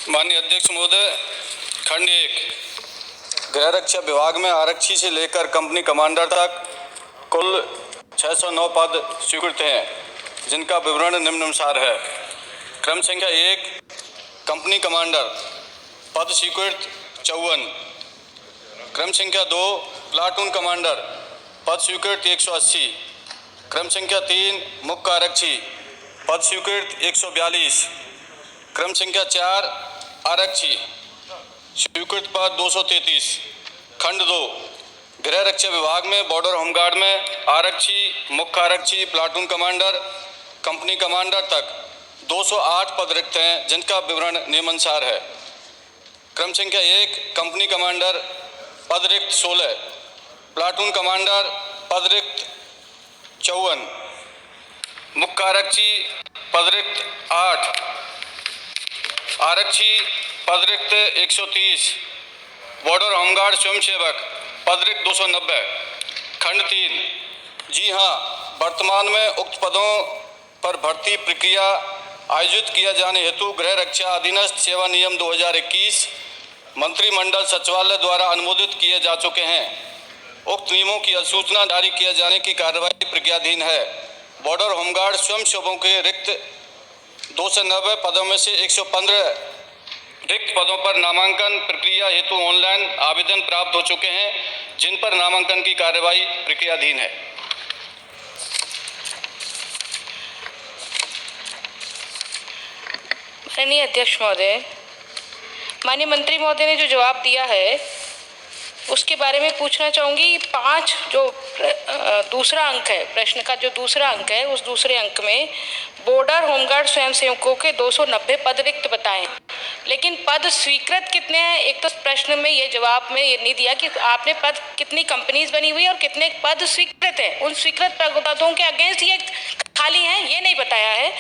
माननीय अध्यक्ष महोदय, खंड 1 गृह रक्षा विभाग में आरक्षी से लेकर कंपनी कमांडर तक कुल 609 पद स्वीकृत हैं, जिनका विवरण निम्नानुसार है। क्रम संख्या 1 कंपनी कमांडर, पद स्वीकृत 54। क्रम संख्या 2 प्लाटून कमांडर, पद स्वीकृत 180। क्रम संख्या 3 मुख्य आरक्षी, पद स्वीकृत 142। क्रम संख्या 4 आरक्षी, स्वीकृत पद 233। खंड 2 गृह रक्षा विभाग में बॉर्डर होमगार्ड में आरक्षी, मुख्य आरक्षी, प्लाटून कमांडर, कंपनी कमांडर तक 208 पद रिक्त हैं, जिनका विवरण निम्नानुसार है। क्रम संख्या 1 कंपनी कमांडर, पद रिक्त 16। प्लाटून कमांडर, पद रिक्त 54। मुख्य आरक्षी, पद रिक्त 8। आरक्षी, पद रिक्त 130। बॉर्डर होमगार्ड स्वयंसेवक, पद रिक्त 290। खंड 3 जी हाँ, वर्तमान में उक्त पदों पर भर्ती प्रक्रिया आयोजित किया जाने हेतु गृह रक्षा अधीनस्थ सेवा नियम 2021 मंत्रिमंडल सचिवालय द्वारा अनुमोदित किए जा चुके हैं। उक्त नियमों की अधिसूचना जारी किए जाने की कार्यवाही प्रक्रियाधीन है। बॉर्डर होमगार्ड स्वयंसेवकों के रिक्त 290 पदों में से 115 रिक्त पदों पर नामांकन प्रक्रिया हेतु ऑनलाइन आवेदन प्राप्त हो चुके हैं, जिन पर नामांकन की कार्यवाही प्रक्रियाधीन है। माननीय अध्यक्ष महोदय, माननीय मंत्री महोदय ने जो जवाब दिया है उसके बारे में पूछना चाहूँगी। 5 जो दूसरा अंक है, प्रश्न का जो दूसरा अंक है, उस दूसरे अंक में बॉर्डर होमगार्ड स्वयंसेवकों के 290 पद रिक्त बताएं, लेकिन पद स्वीकृत कितने हैं? एक तो प्रश्न में ये जवाब में ये नहीं दिया कि आपने पद कितनी कंपनीज बनी हुई है और कितने पद स्वीकृत हैं। उन स्वीकृत पदों के अगेंस्ट ये खाली हैं, ये नहीं बताया है।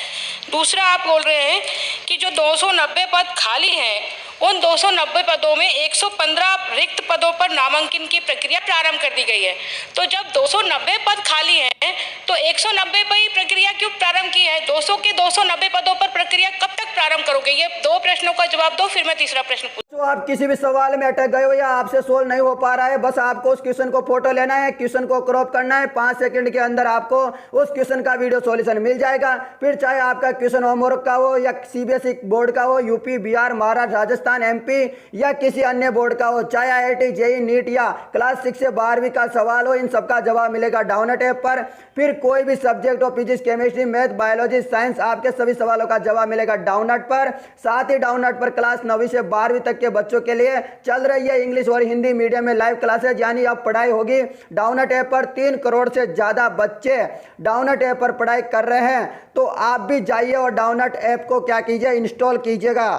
दूसरा, आप बोल रहे हैं कि जो 290 पद खाली हैं, उन 290 पदों में 115 रिक्त पदों पर नामांकन की प्रक्रिया प्रारंभ कर दी गई है। तो जब 290 पद खाली हैं, तो 190 पर ही प्रक्रिया क्यों प्रारंभ की है? 200 के 290 पदों पर प्रक्रिया कब तक प्रारंभ करोगे? ये 2 प्रश्नों का जवाब दो, फिर मैं तीसरा प्रश्न तो आप किसी भी सवाल में अटक गए हो या आपसे सोल्व नहीं हो पा रहा है, बस आपको उस क्वेश्चन को फोटो लेना है, क्वेश्चन को क्रॉप करना है, 5 सेकंड के अंदर आपको उस क्वेश्चन का वीडियो सॉल्यूशन मिल जाएगा। फिर चाहे आपका क्वेश्चन होमवर्क का हो या सीबीएसई बोर्ड का हो, यूपी, बिहार, महाराष्ट्र, राजस्थान, एमपी या किसी अन्य बोर्ड का हो, चाहे आईआईटी, जेईई, नीट या क्लास 6 से 12वीं का सवाल हो, इन सबका जवाब मिलेगा डाउनलोड ऐप पर। फिर कोई भी सब्जेक्ट हो, physics, chemistry, math, biology, science, आपके सभी सवालों का जवाब मिलेगा डाउनलोड पर। साथ ही डाउनलोड पर क्लास 9वीं से 12वीं तक के बच्चों के लिए चल रही है इंग्लिश और हिंदी मीडियम में लाइव क्लासेज, यानी अब पढ़ाई होगी डाउनलोड ऐप पर। 3 करोड़ से ज्यादा बच्चे डाउनलोड ऐप पर पढ़ाई कर रहे हैं, तो आप भी जाइए और डाउनलोड ऐप को क्या कीजिए, इंस्टॉल कीजिएगा।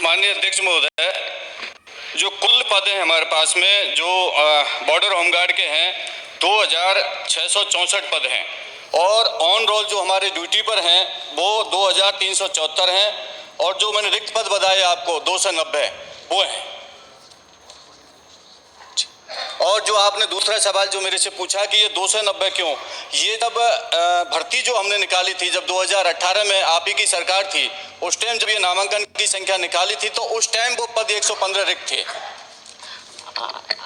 माननीय अध्यक्ष महोदय, जो कुल पद हैं हमारे पास में, जो बॉर्डर होमगार्ड के हैं, 2664 पद हैं, और ऑन रोल जो हमारे ड्यूटी पर हैं वो 2374 हैं, और जो मैंने रिक्त पद बताए आपको 290 वो हैं। और जो आपने दूसरा सवाल जो मेरे से पूछा कि ये 290 क्यों, ये जब भर्ती जो हमने निकाली थी, जब 2018 में आप ही की सरकार थी, उस टाइम जब ये नामांकन की संख्या निकाली थी, तो उस टाइम वो पद 115 रिक्त थे।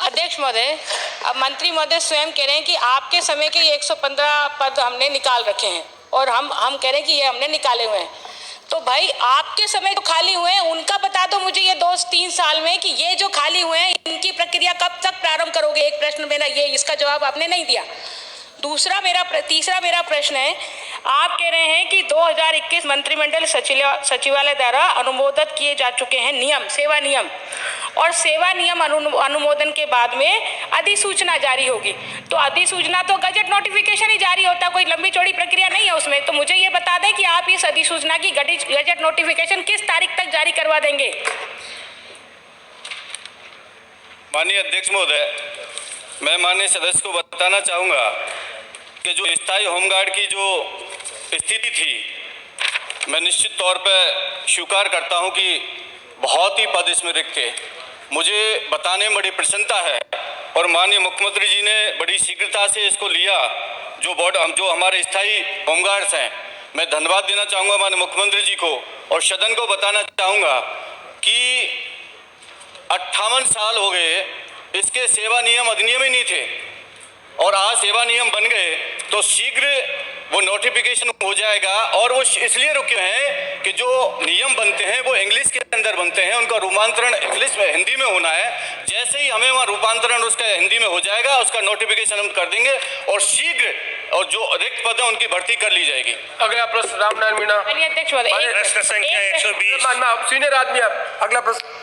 अध्यक्ष महोदय, अब मंत्री महोदय स्वयं कह रहे हैं कि आपके समय के ये 115 पद हमने निकाल रखे हैं, और हम कह रहे हैं कि ये हमने निकाले हुए हैं। तो भाई, आपके समय जो खाली हुए हैं उनका बता दो मुझे, ये 2-3 साल में, कि ये जो खाली हुए हैं इनकी प्रक्रिया कब तक प्रारंभ करोगे? एक प्रश्न मेरा ये, इसका जवाब आपने नहीं दिया। तीसरा मेरा प्रश्न है, आप कह रहे हैं कि 2021 मंत्रिमंडल सचिवालय द्वारा अनुमोदित किए जा चुके हैं नियम, सेवा नियम, और सेवा नियम अनुमोदन के बाद में अधिसूचना जारी होगी। तो अधिसूचना तो गजट नोटिफिकेशन ही जारी होता, कोई लंबी चौड़ी प्रक्रिया नहीं है उसमें। तो मुझे ये बता दें कि आप इस अधिसूचना की गजट नोटिफिकेशन किस तारीख तक जारी करवा देंगे? माननीय अध्यक्ष महोदय, मैं माननीय सदस्य को बताना चाहूँगा कि जो स्थायी होमगार्ड की जो स्थिति थी, मैं निश्चित तौर पर स्वीकार करता हूं कि बहुत ही पद इसमें रिक्त थे। मुझे बताने में बड़ी प्रसन्नता है, और माननीय मुख्यमंत्री जी ने बड़ी शीघ्रता से इसको लिया। जो हमारे स्थायी होमगार्ड्स हैं मैं धन्यवाद देना चाहूँगा माननीय मुख्यमंत्री जी को और सदन को बताना चाहूँगा कि 58 साल हो गए इसके सेवा नियम अधिनियम ही नहीं थे और आज सेवा नियम बन गए तो शीघ्र वो नोटिफिकेशन हो जाएगा। और वो इसलिए रुके हैं कि जो नियम बनते हैं वो इंग्लिश के अंदर बनते हैं, उनका रूपांतरण इंग्लिश में हिंदी में होना है। जैसे ही हमें वहाँ रूपांतरण उसका हिंदी में हो जाएगा उसका नोटिफिकेशन हम कर देंगे और शीघ्र और जो रिक्त पद है उनकी भर्ती कर ली जाएगी। अगला प्रश्न रामनारायण मीणा। माननीय अध्यक्ष महोदय, प्रश्न संख्या 120। सीनियर आदमी आप। अगला प्रश्न।